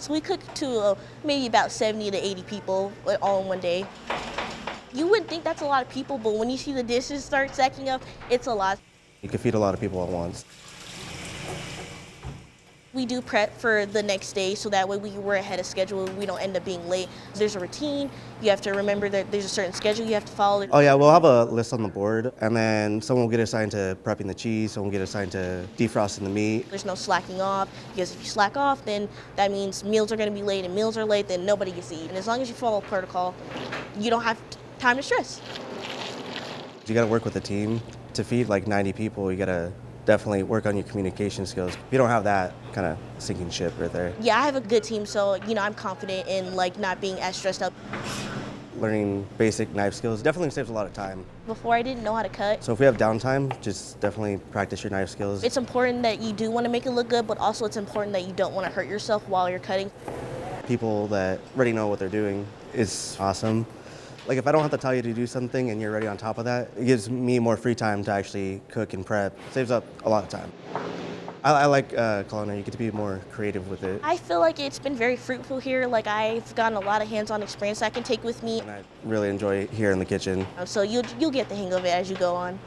So we cook to maybe about 70 to 80 people all in one day. You wouldn't think that's a lot of people, but when you see the dishes start stacking up, it's a lot. You can feed a lot of people at once. We do prep for the next day so that way we're ahead of schedule. We don't end up being late. There's a routine. You have to remember that there's a certain schedule you have to follow. Oh yeah, we'll have a list on the board, and then someone will get assigned to prepping the cheese, someone will get assigned to defrosting the meat. There's no slacking off, because if you slack off, then that means meals are going to be late, and meals are late, then nobody gets to eat. And as long as you follow protocol, you don't have time to stress. You gotta work with a team. To feed like 90 people, you gotta definitely work on your communication skills. If you don't have that, kind of sinking ship right there. Yeah, I have a good team, so I'm confident in not being as stressed out. Learning basic knife skills definitely saves a lot of time. Before I didn't know how to cut. So if we have downtime, just definitely practice your knife skills. It's important that you do want to make it look good, but also it's important that you don't want to hurt yourself while you're cutting. People that already know what they're doing is awesome. Like if I don't have to tell you to do something and you're already on top of that, it gives me more free time to actually cook and prep. Saves up a lot of time. I like culinary. You get to be more creative with it. I feel like it's been very fruitful here. I've gotten a lot of hands-on experience I can take with me. And I really enjoy it here in the kitchen. So you'll get the hang of it as you go on.